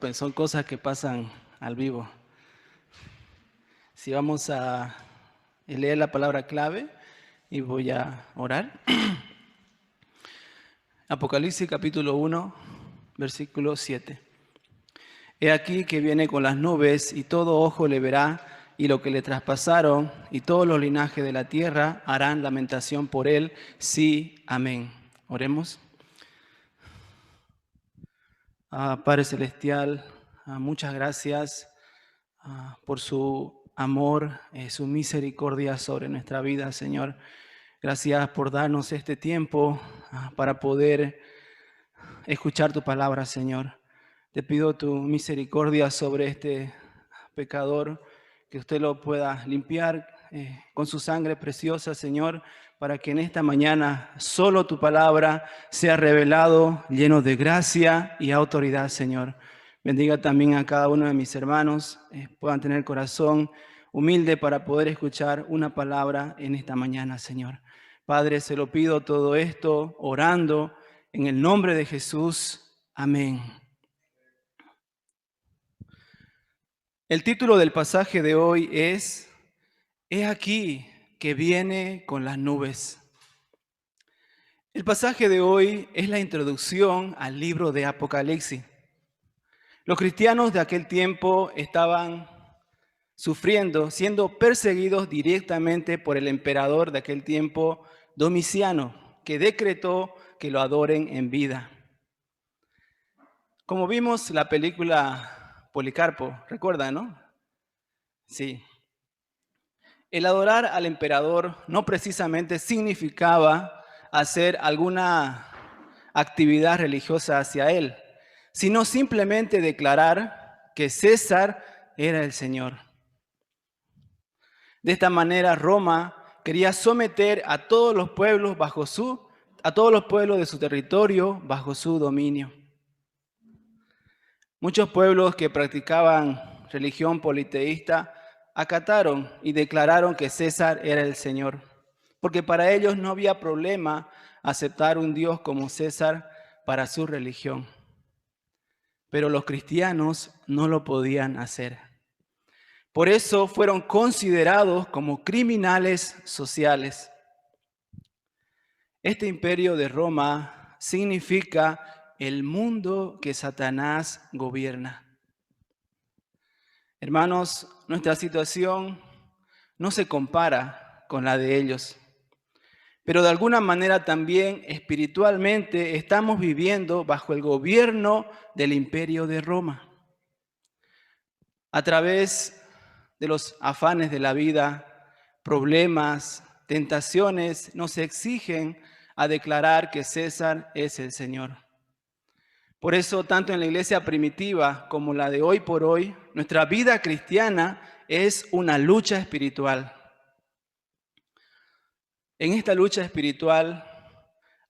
Pues son cosas que pasan al vivo. Si vamos a leer la palabra clave y voy a orar. Apocalipsis capítulo 1, versículo 7. He aquí que viene con las nubes y todo ojo le verá y lo que le traspasaron y todos los linajes de la tierra harán lamentación por él. Sí, amén. Oremos. Padre Celestial, muchas gracias por su amor, su misericordia sobre nuestra vida, Señor. Gracias por darnos este tiempo para poder escuchar tu palabra, Señor. Te pido tu misericordia sobre este pecador, que usted lo pueda limpiar con su sangre preciosa, Señor, para que en esta mañana solo tu palabra sea revelado, lleno de gracia y autoridad, Señor. Bendiga también a cada uno de mis hermanos, puedan tener corazón humilde para poder escuchar una palabra en esta mañana, Señor. Padre, se lo pido todo esto orando en el nombre de Jesús. Amén. El título del pasaje de hoy es He aquí que viene con las nubes. El pasaje de hoy es la introducción al libro de Apocalipsis. Los cristianos de aquel tiempo estaban sufriendo, siendo perseguidos directamente por el emperador de aquel tiempo, Domiciano, que decretó que lo adoren en vida. Como vimos la película Policarpo, ¿recuerdan, no? Sí. El adorar al emperador no precisamente significaba hacer alguna actividad religiosa hacia él, sino simplemente declarar que César era el Señor. De esta manera Roma quería someter a todos los pueblos de su territorio bajo su dominio. Muchos pueblos que practicaban religión politeísta acataron y declararon que César era el Señor, porque para ellos no había problema aceptar un Dios como César para su religión. Pero los cristianos no lo podían hacer. Por eso fueron considerados como criminales sociales. Este imperio de Roma significa el mundo que Satanás gobierna. Hermanos, nuestra situación no se compara con la de ellos, pero de alguna manera también espiritualmente estamos viviendo bajo el gobierno del imperio de Roma. A través de los afanes de la vida, problemas, tentaciones, nos exigen a declarar que César es el Señor. Por eso, tanto en la iglesia primitiva como la de hoy por hoy, nuestra vida cristiana es una lucha espiritual. En esta lucha espiritual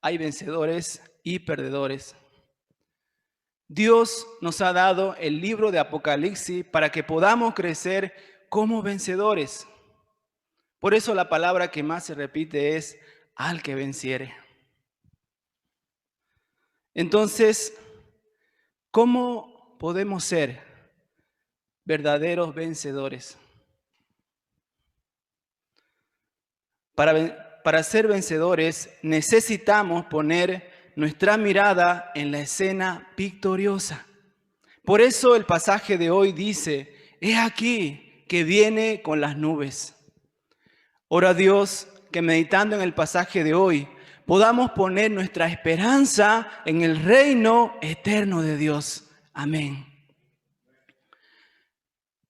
hay vencedores y perdedores. Dios nos ha dado el libro de Apocalipsis para que podamos crecer como vencedores. Por eso la palabra que más se repite es al que venciere. Entonces, ¿cómo podemos ser verdaderos vencedores? Para ser vencedores necesitamos poner nuestra mirada en la escena victoriosa. Por eso el pasaje de hoy dice, he aquí que viene con las nubes. Oro a Dios que meditando en el pasaje de hoy podamos poner nuestra esperanza en el reino eterno de Dios. Amén.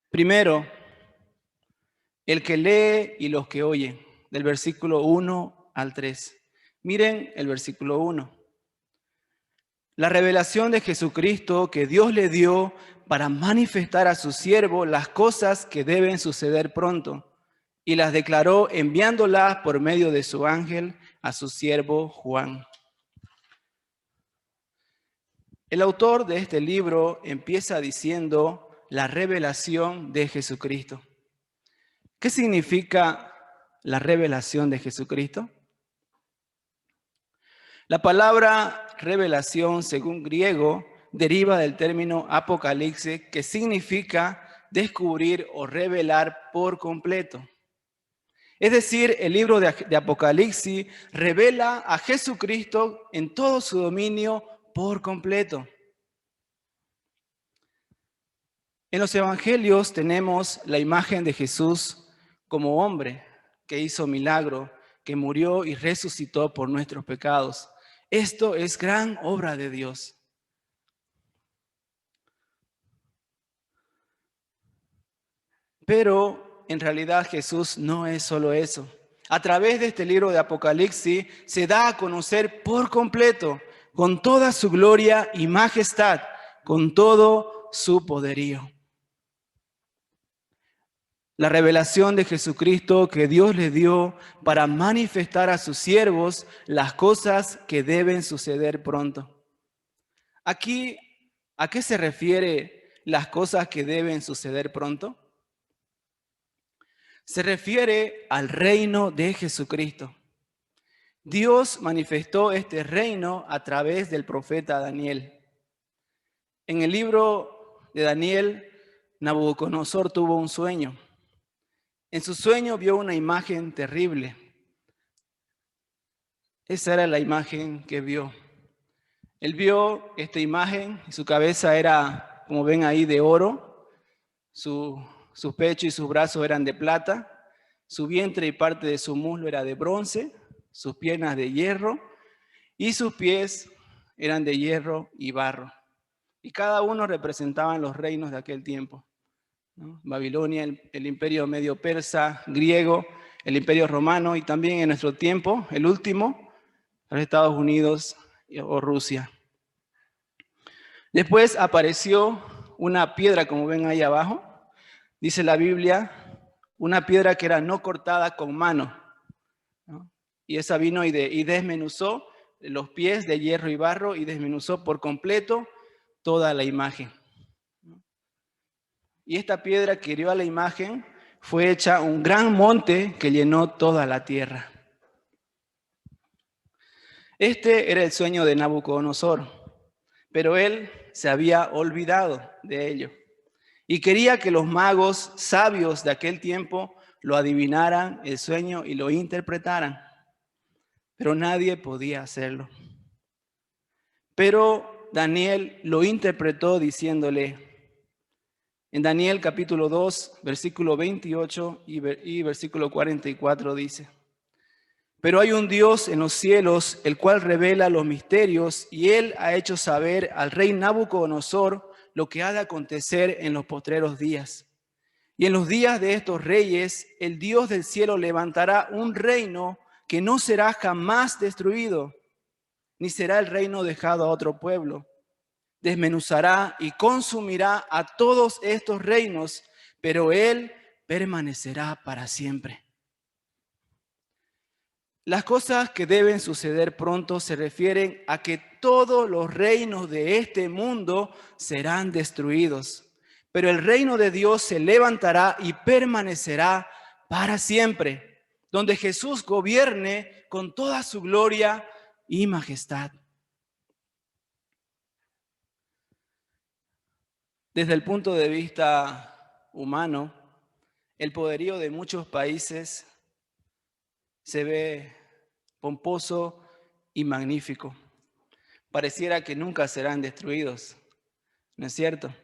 Primero, el que lee y los que oyen, del versículo 1 al 3. Miren el versículo 1. La revelación de Jesucristo que Dios le dio para manifestar a su siervo las cosas que deben suceder pronto, y las declaró enviándolas por medio de su ángel a su siervo Juan. El autor de este libro empieza diciendo la revelación de Jesucristo. ¿Qué significa la revelación de Jesucristo? La palabra revelación, según griego, deriva del término apocalipsis, que significa descubrir o revelar por completo. Es decir, el libro de Apocalipsis revela a Jesucristo en todo su dominio por completo. En los evangelios tenemos la imagen de Jesús como hombre que hizo milagro, que murió y resucitó por nuestros pecados. Esto es gran obra de Dios. Pero en realidad Jesús no es solo eso. A través de este libro de Apocalipsis se da a conocer por completo, con toda su gloria y majestad, con todo su poderío. La revelación de Jesucristo que Dios le dio para manifestar a sus siervos las cosas que deben suceder pronto. Aquí, ¿a qué se refiere las cosas que deben suceder pronto? Se refiere al reino de Jesucristo. Dios manifestó este reino a través del profeta Daniel. En el libro de Daniel, Nabucodonosor tuvo un sueño. En su sueño vio una imagen terrible. Esa era la imagen que vio. Él vio esta imagen y su cabeza era, como ven ahí, de oro. Su pecho y sus brazos eran de plata. Su vientre y parte de su muslo era de bronce. Sus piernas de hierro. Y sus pies eran de hierro y barro. Y cada uno representaban los reinos de aquel tiempo, ¿no? Babilonia, el imperio medio persa, griego, el imperio romano y también en nuestro tiempo, el último, los Estados Unidos o Rusia. Después apareció una piedra, como ven ahí abajo, dice la Biblia, una piedra que era no cortada con mano, ¿no? Y esa vino y desmenuzó los pies de hierro y barro y desmenuzó por completo toda la imagen. Y esta piedra que hirió a la imagen fue hecha un gran monte que llenó toda la tierra. Este era el sueño de Nabucodonosor, pero él se había olvidado de ello y quería que los magos sabios de aquel tiempo lo adivinaran el sueño y lo interpretaran, pero nadie podía hacerlo. Pero Daniel lo interpretó diciéndole, en Daniel capítulo 2, versículo 28 y versículo 44 dice, pero hay un Dios en los cielos, el cual revela los misterios, y él ha hecho saber al rey Nabucodonosor lo que ha de acontecer en los postreros días. Y en los días de estos reyes, el Dios del cielo levantará un reino que no será jamás destruido, ni será el reino dejado a otro pueblo. Desmenuzará y consumirá a todos estos reinos, pero él permanecerá para siempre. Las cosas que deben suceder pronto se refieren a que todos los reinos de este mundo serán destruidos, pero el reino de Dios se levantará y permanecerá para siempre, donde Jesús gobierne con toda su gloria y majestad. Desde el punto de vista humano, el poderío de muchos países se ve pomposo y magnífico. Pareciera que nunca serán destruidos, ¿no es cierto?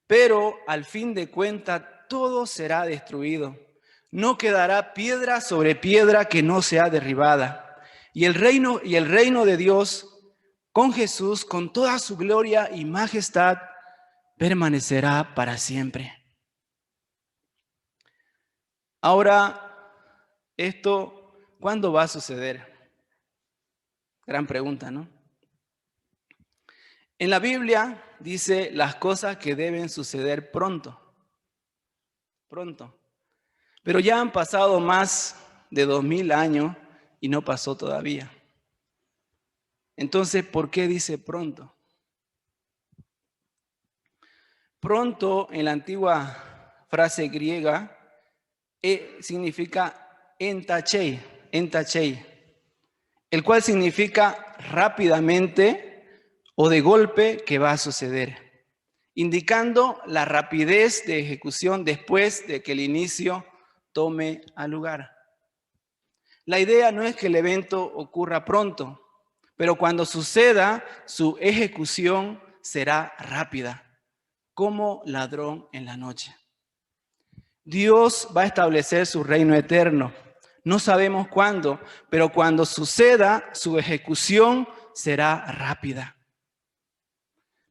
Pero al fin de cuentas todo será destruido. No quedará piedra sobre piedra que no sea derribada. Y el reino de Dios con Jesús, con toda su gloria y majestad, permanecerá para siempre. Ahora, esto, ¿cuándo va a suceder? Gran pregunta, ¿no? En la Biblia dice las cosas que deben suceder pronto. Pronto. Pero ya han pasado más de 2000 años y no pasó todavía. Entonces, ¿por qué dice pronto? Pronto, en la antigua frase griega, significa entachei, el cual significa rápidamente o de golpe que va a suceder, indicando la rapidez de ejecución después de que el inicio tome lugar. La idea no es que el evento ocurra pronto, pero cuando suceda, su ejecución será rápida, como ladrón en la noche. Dios va a establecer su reino eterno. No sabemos cuándo, pero cuando suceda, su ejecución será rápida.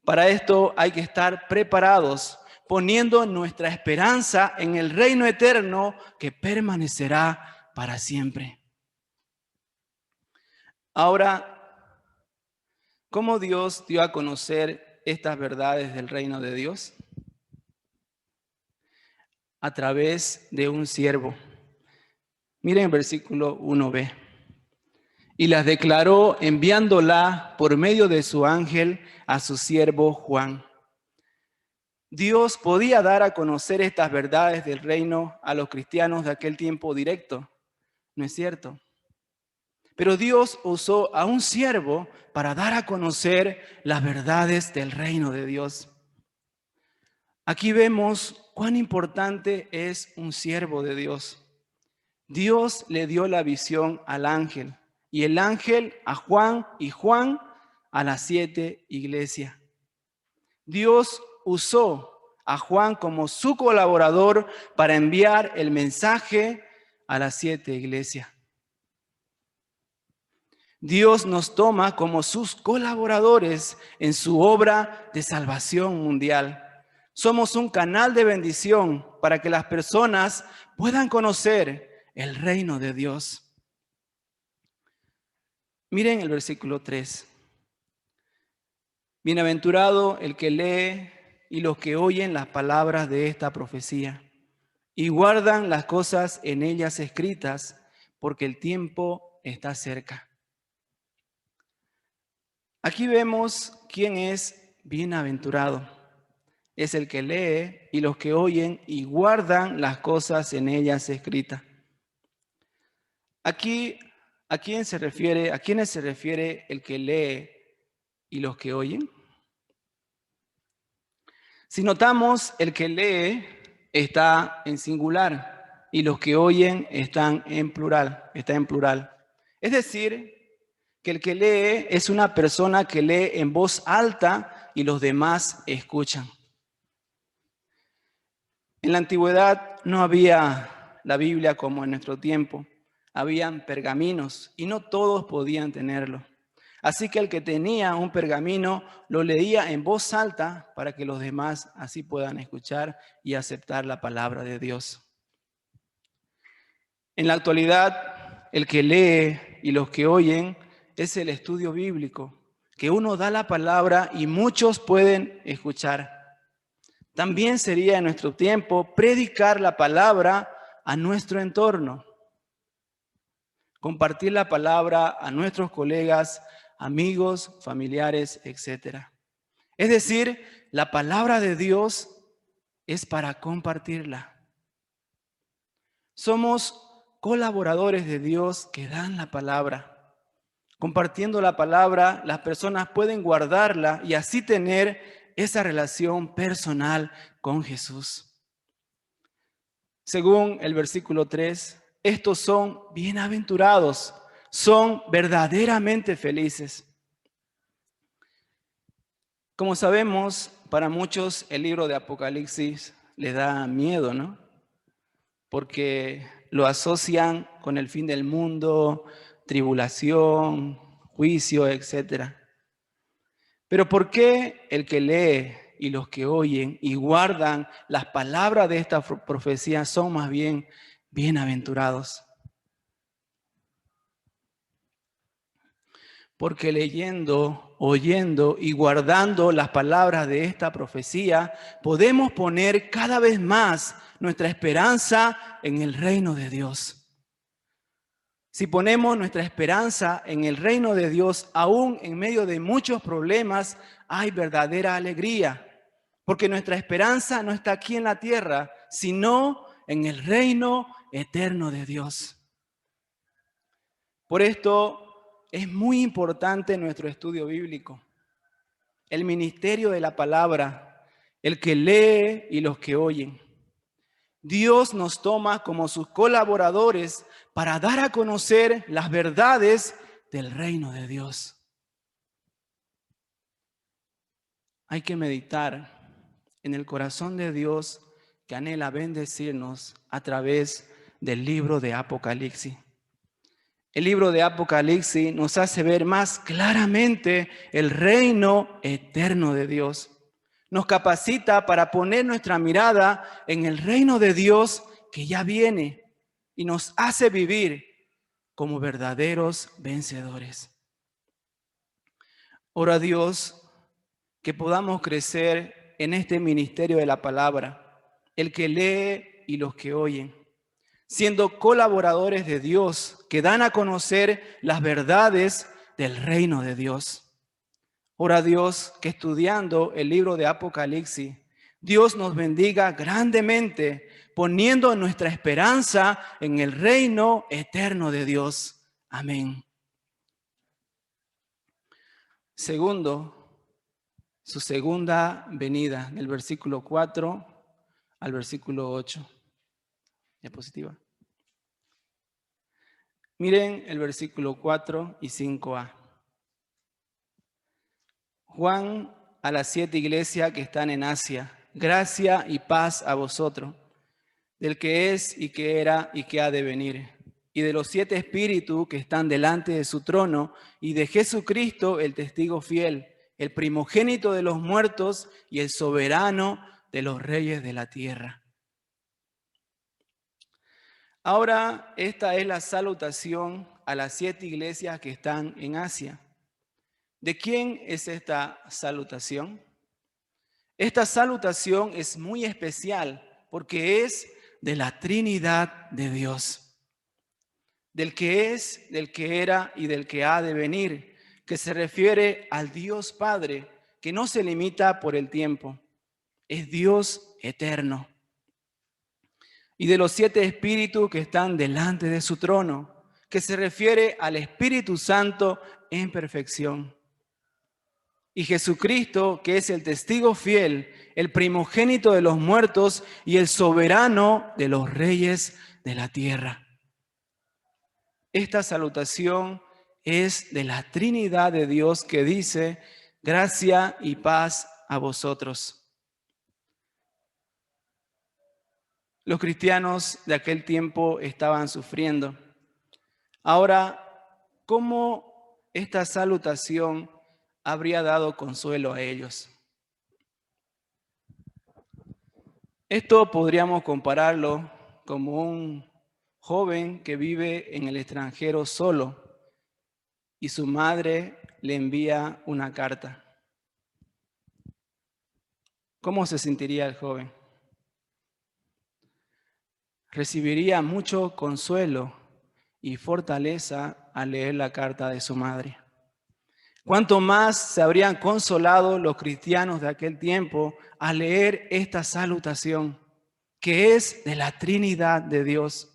Para esto hay que estar preparados, poniendo nuestra esperanza en el reino eterno que permanecerá para siempre. Ahora, ¿cómo Dios dio a conocer estas verdades del reino de Dios? A través de un siervo. Miren el versículo 1b. Y las declaró enviándola por medio de su ángel a su siervo Juan. Dios podía dar a conocer estas verdades del reino a los cristianos de aquel tiempo directo, ¿no es cierto? Pero Dios usó a un siervo para dar a conocer las verdades del reino de Dios. Aquí vemos cuán importante es un siervo de Dios. Dios le dio la visión al ángel y el ángel a Juan y Juan a las 7 iglesias. Dios usó a Juan como su colaborador para enviar el mensaje a las 7 iglesias. Dios nos toma como sus colaboradores en su obra de salvación mundial. Somos un canal de bendición para que las personas puedan conocer el reino de Dios. Miren el versículo 3. Bienaventurado el que lee y los que oyen las palabras de esta profecía y guardan las cosas en ellas escritas, porque el tiempo está cerca. Aquí vemos quién es bienaventurado. Es el que lee y los que oyen y guardan las cosas en ellas escritas. Aquí, ¿a quiénes se refiere el que lee y los que oyen? Si notamos, el que lee está en singular y los que oyen están en plural, está en plural. Es decir, que el que lee es una persona que lee en voz alta y los demás escuchan. En la antigüedad no había la Biblia como en nuestro tiempo. Habían pergaminos y no todos podían tenerlo. Así que el que tenía un pergamino lo leía en voz alta para que los demás así puedan escuchar y aceptar la palabra de Dios. En la actualidad, el que lee y los que oyen es el estudio bíblico, que uno da la palabra y muchos pueden escuchar. También sería en nuestro tiempo predicar la palabra a nuestro entorno, compartir la palabra a nuestros colegas, amigos, familiares, etc. Es decir, la palabra de Dios es para compartirla. Somos colaboradores de Dios que dan la palabra. Compartiendo la palabra, las personas pueden guardarla y así tener esa relación personal con Jesús. Según el versículo 3, estos son bienaventurados, son verdaderamente felices. Como sabemos, para muchos el libro de Apocalipsis les da miedo, ¿no? Porque lo asocian con el fin del mundo, tribulación, juicio, etc. Pero ¿por qué el que lee y los que oyen y guardan las palabras de esta profecía son más bien bienaventurados? Porque leyendo, oyendo y guardando las palabras de esta profecía, podemos poner cada vez más nuestra esperanza en el reino de Dios. Si ponemos nuestra esperanza en el reino de Dios, aún en medio de muchos problemas, hay verdadera alegría. Porque nuestra esperanza no está aquí en la tierra, sino en el reino eterno de Dios. Por esto es muy importante nuestro estudio bíblico. el ministerio de la palabra, el que lee y los que oyen. Dios nos toma como sus colaboradores para dar a conocer las verdades del reino de Dios. Hay que meditar en el corazón de Dios que anhela bendecirnos a través del libro de Apocalipsis. El libro de Apocalipsis nos hace ver más claramente el reino eterno de Dios. Nos capacita para poner nuestra mirada en el reino de Dios que ya viene y nos hace vivir como verdaderos vencedores. Oro a Dios que podamos crecer en este ministerio de la palabra, el que lee y los que oyen, siendo colaboradores de Dios que dan a conocer las verdades del reino de Dios. Ora a Dios que estudiando el libro de Apocalipsis, Dios nos bendiga grandemente, poniendo nuestra esperanza en el reino eterno de Dios. Amén. Segundo, su segunda venida, del versículo 4 al versículo 8. Diapositiva. Miren el versículo 4 y 5a. Juan a las 7 iglesias que están en Asia, gracia y paz a vosotros, del que es y que era y que ha de venir, y de los 7 espíritus que están delante de su trono, y de Jesucristo, el testigo fiel, el primogénito de los muertos y el soberano de los reyes de la tierra. Ahora, esta es la salutación a las 7 iglesias que están en Asia. ¿De quién es esta salutación? Esta salutación es muy especial porque es de la Trinidad de Dios, del que es, del que era y del que ha de venir, que se refiere al Dios Padre, que no se limita por el tiempo, es Dios eterno. Y de los 7 espíritus que están delante de su trono, que se refiere al Espíritu Santo en perfección. Y Jesucristo, que es el testigo fiel, el primogénito de los muertos y el soberano de los reyes de la tierra. Esta salutación es de la Trinidad de Dios que dice, gracia y paz a vosotros. Los cristianos de aquel tiempo estaban sufriendo. Ahora, ¿cómo esta salutación habría dado consuelo a ellos? Esto podríamos compararlo como un joven que vive en el extranjero solo y su madre le envía una carta. ¿Cómo se sentiría el joven? Recibiría mucho consuelo y fortaleza al leer la carta de su madre. ¿Cuánto más se habrían consolado los cristianos de aquel tiempo al leer esta salutación, que es de la Trinidad de Dios?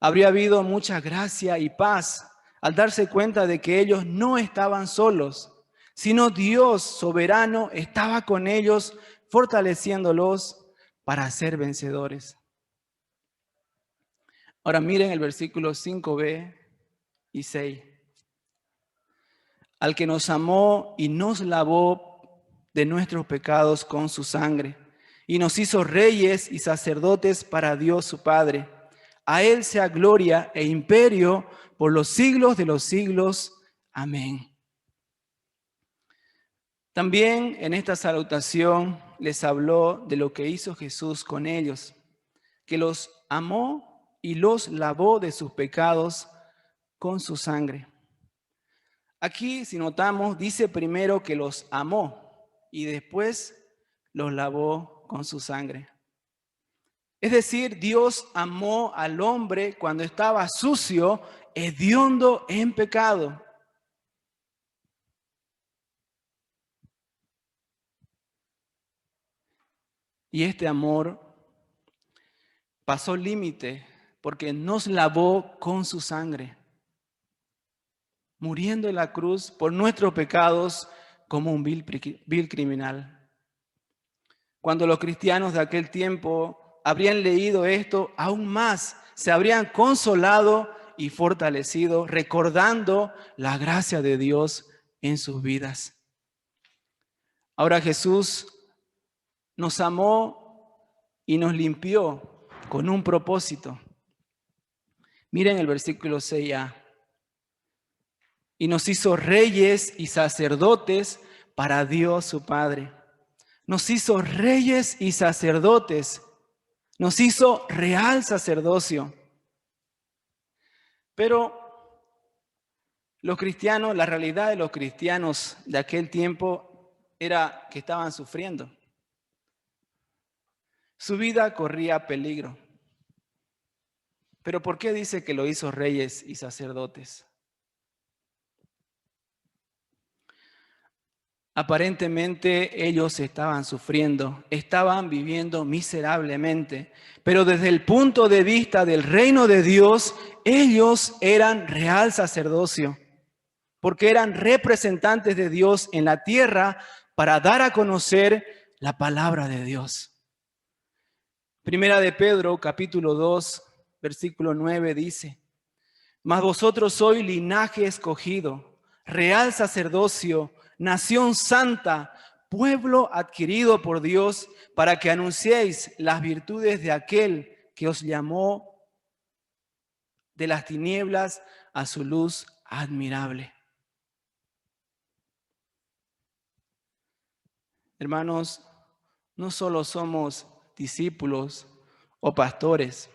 Habría habido mucha gracia y paz al darse cuenta de que ellos no estaban solos, sino Dios soberano estaba con ellos, fortaleciéndolos para ser vencedores. Ahora miren el versículo 5b y 6. Al que nos amó y nos lavó de nuestros pecados con su sangre, y nos hizo reyes y sacerdotes para Dios su Padre. A Él sea gloria e imperio por los siglos de los siglos. Amén. También en esta salutación les habló de lo que hizo Jesús con ellos, que los amó y los lavó de sus pecados con su sangre. Aquí, si notamos, dice primero que los amó y después los lavó con su sangre. Es decir, Dios amó al hombre cuando estaba sucio, hediondo en pecado. Y este amor pasó límite porque nos lavó con su sangre. Muriendo en la cruz por nuestros pecados, como un vil criminal. Cuando los cristianos de aquel tiempo habrían leído esto, aún más se habrían consolado y fortalecido, recordando la gracia de Dios en sus vidas. Ahora Jesús nos amó y nos limpió con un propósito. Miren el versículo 6a. Y nos hizo reyes y sacerdotes para Dios su Padre. Nos hizo reyes y sacerdotes. Nos hizo real sacerdocio. Pero los cristianos, la realidad de los cristianos de aquel tiempo era que estaban sufriendo. Su vida corría peligro. Pero ¿por qué dice que lo hizo reyes y sacerdotes? Aparentemente ellos estaban sufriendo, estaban viviendo miserablemente, pero desde el punto de vista del reino de Dios, ellos eran real sacerdocio, porque eran representantes de Dios en la tierra para dar a conocer la palabra de Dios. Primera de Pedro, capítulo 2, versículo 9 dice: mas vosotros sois linaje escogido, real sacerdocio, nación santa, pueblo adquirido por Dios, para que anunciéis las virtudes de aquel que os llamó de las tinieblas a su luz admirable. Hermanos, no solo somos discípulos o pastores,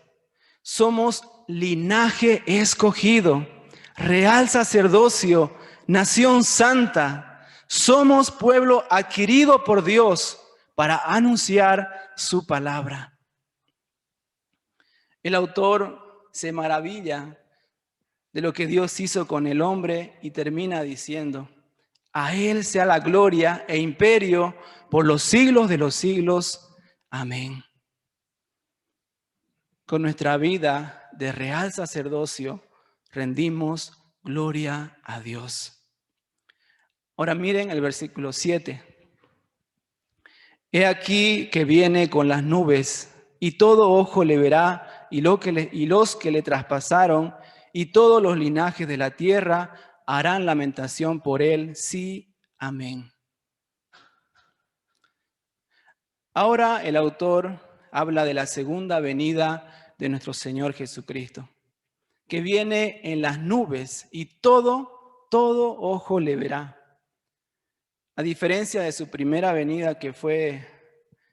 somos linaje escogido, real sacerdocio, nación santa. Somos pueblo adquirido por Dios para anunciar su palabra. El autor se maravilla de lo que Dios hizo con el hombre y termina diciendo: a Él sea la gloria e imperio por los siglos de los siglos. Amén. Con nuestra vida de real sacerdocio rendimos gloria a Dios. Ahora miren el versículo 7. He aquí que viene con las nubes, y todo ojo le verá, y los que le traspasaron, y todos los linajes de la tierra harán lamentación por él. Sí, amén. Ahora el autor habla de la segunda venida de nuestro Señor Jesucristo, que viene en las nubes, y todo ojo le verá. A diferencia de su primera venida, que fue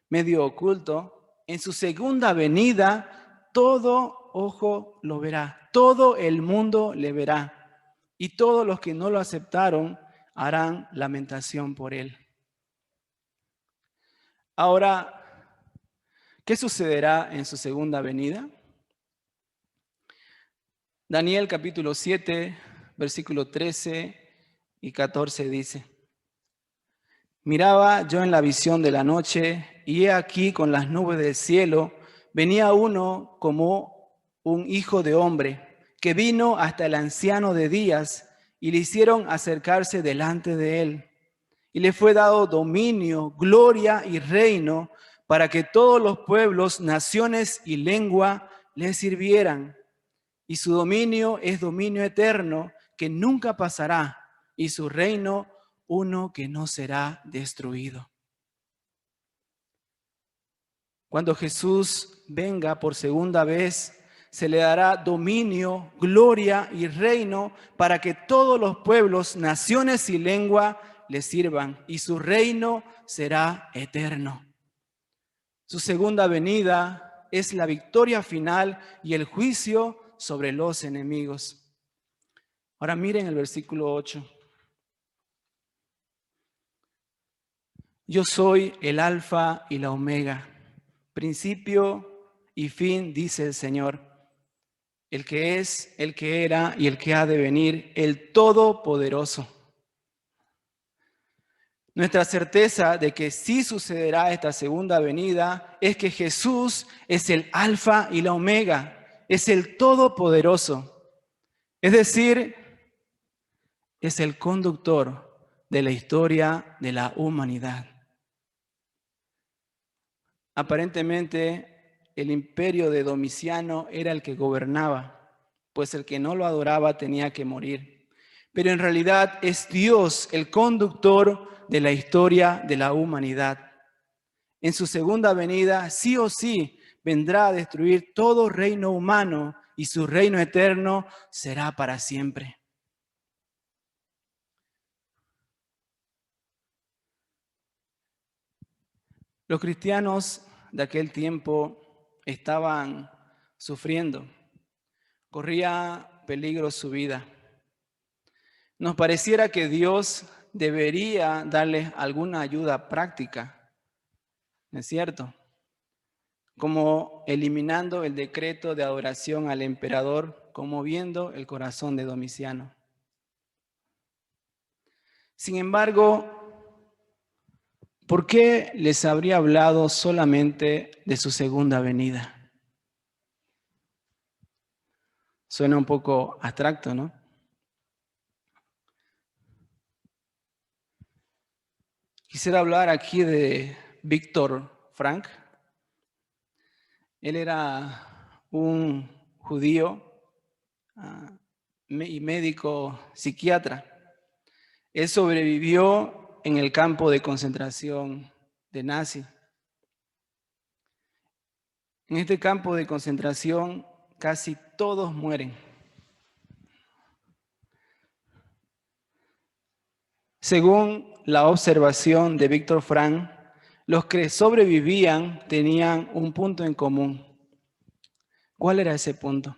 medio oculto, en su segunda venida todo ojo lo verá, todo el mundo le verá, y todos los que no lo aceptaron harán lamentación por él. Ahora, ¿qué sucederá en su segunda venida? Daniel capítulo 7, versículo 13 y 14 dice: miraba yo en la visión de la noche, y he aquí con las nubes del cielo venía uno como un hijo de hombre, que vino hasta el anciano de días, y le hicieron acercarse delante de él. Y le fue dado dominio, gloria y reino, para que todos los pueblos, naciones y lengua le sirvieran. Y su dominio es dominio eterno, que nunca pasará, y su reino uno que no será destruido. Cuando Jesús venga por segunda vez, se le dará dominio, gloria y reino para que todos los pueblos, naciones y lengua le sirvan, y su reino será eterno. Su segunda venida es la victoria final y el juicio sobre los enemigos. Ahora miren el versículo 8. Yo soy el alfa y la omega, principio y fin, dice el Señor, el que es, el que era y el que ha de venir, el Todopoderoso. Nuestra certeza de que sí sucederá esta segunda venida es que Jesús es el alfa y la omega, es el Todopoderoso. Es decir, es el conductor de la historia de la humanidad. Aparentemente, el imperio de Domiciano era el que gobernaba, pues el que no lo adoraba tenía que morir. Pero en realidad es Dios el conductor de la historia de la humanidad. En su segunda venida, sí o sí, vendrá a destruir todo reino humano y su reino eterno será para siempre. Los cristianos de aquel tiempo estaban sufriendo, corría peligro su vida. Nos pareciera que Dios debería darles alguna ayuda práctica, ¿no es cierto? Como eliminando el decreto de adoración al emperador, conmoviendo el corazón de Domiciano. Sin embargo, ¿por qué les habría hablado solamente de su segunda venida? Suena un poco abstracto, ¿no? Quisiera hablar aquí de Víctor Frank. Él era un judío y médico psiquiatra. Él sobrevivió en el campo de concentración de Nazi. En este campo de concentración casi todos mueren. Según la observación de Víctor Frank, los que sobrevivían tenían un punto en común. ¿Cuál era ese punto?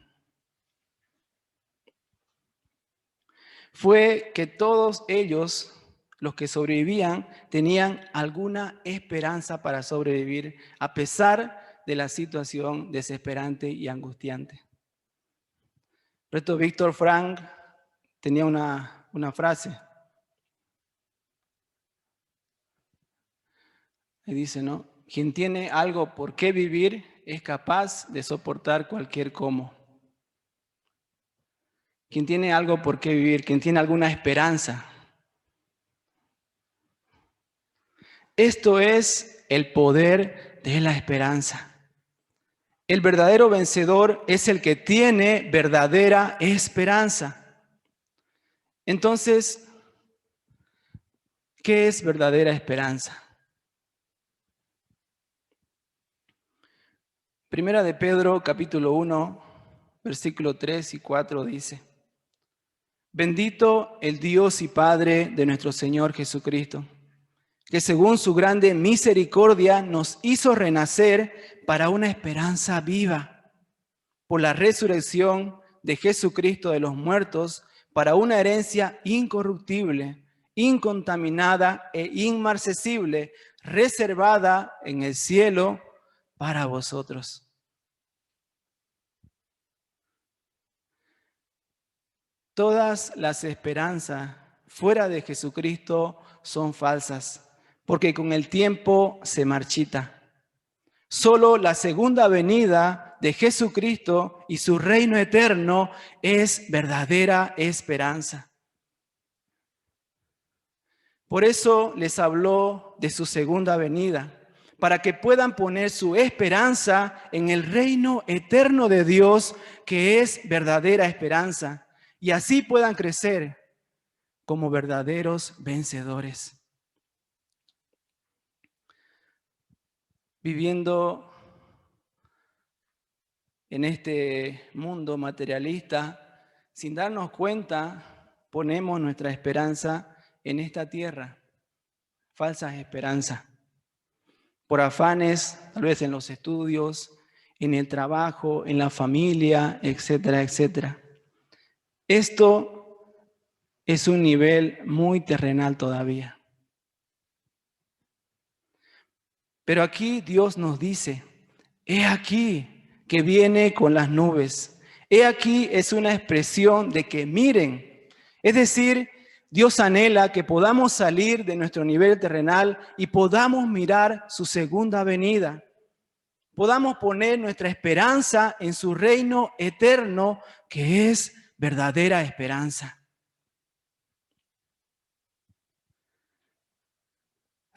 Fue que todos ellos, los que sobrevivían, tenían alguna esperanza para sobrevivir a pesar de la situación desesperante y angustiante. Por esto Víctor Frank tenía una frase. Y dice, ¿no? Quien tiene algo por qué vivir es capaz de soportar cualquier cómo. Quien tiene algo por qué vivir, quien tiene alguna esperanza. Esto es el poder de la esperanza. El verdadero vencedor es el que tiene verdadera esperanza. Entonces, ¿qué es verdadera esperanza? Primera de Pedro, capítulo 1, versículo 3 y 4 dice: Bendito el Dios y Padre de nuestro Señor Jesucristo, que según su grande misericordia nos hizo renacer para una esperanza viva, por la resurrección de Jesucristo de los muertos, para una herencia incorruptible, incontaminada e inmarcesible, reservada en el cielo para vosotros. Todas las esperanzas fuera de Jesucristo son falsas, porque con el tiempo se marchita. Solo la segunda venida de Jesucristo y su reino eterno es verdadera esperanza. Por eso les habló de su segunda venida, para que puedan poner su esperanza en el reino eterno de Dios, que es verdadera esperanza, y así puedan crecer como verdaderos vencedores. Viviendo en este mundo materialista, sin darnos cuenta, ponemos nuestra esperanza en esta tierra, falsas esperanzas, por afanes, tal vez en los estudios, en el trabajo, en la familia, etcétera, etcétera. Esto es un nivel muy terrenal todavía. Pero aquí Dios nos dice, he aquí que viene con las nubes. He aquí es una expresión de que miren. Es decir, Dios anhela que podamos salir de nuestro nivel terrenal y podamos mirar su segunda venida. Podamos poner nuestra esperanza en su reino eterno, que es verdadera esperanza.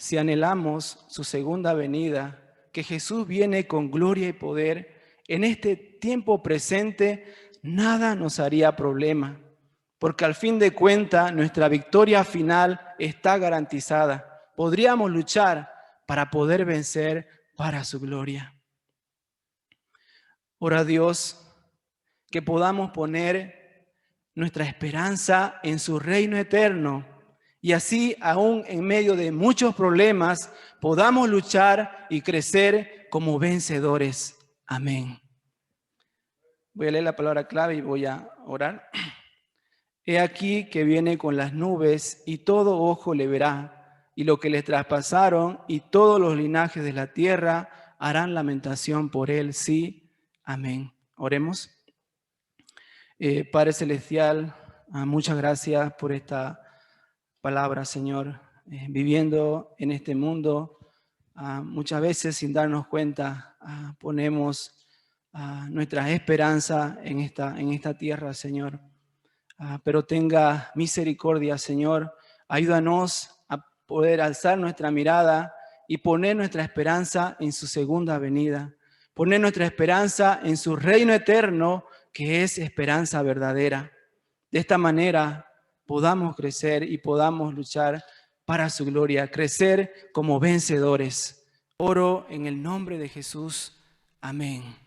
si anhelamos su segunda venida, que Jesús viene con gloria y poder, en este tiempo presente nada nos haría problema, porque al fin de cuentas nuestra victoria final está garantizada. Podríamos luchar para poder vencer para su gloria. Ora a Dios que podamos poner nuestra esperanza en su reino eterno y así, aún en medio de muchos problemas, podamos luchar y crecer como vencedores. Amén. Voy a leer la palabra clave y voy a orar. He aquí que viene con las nubes y todo ojo le verá, y lo que le traspasaron y todos los linajes de la tierra harán lamentación por él. Sí, amén. Oremos. Padre Celestial, muchas gracias por esta palabra, Señor. Viviendo en este mundo, muchas veces sin darnos cuenta, ponemos nuestra esperanza en esta tierra, Señor. Pero tenga misericordia, Señor. Ayúdanos a poder alzar nuestra mirada y poner nuestra esperanza en su segunda venida. Poner nuestra esperanza en su reino eterno, que es esperanza verdadera. De esta manera podamos crecer y podamos luchar para su gloria, crecer como vencedores. Oro en el nombre de Jesús. Amén.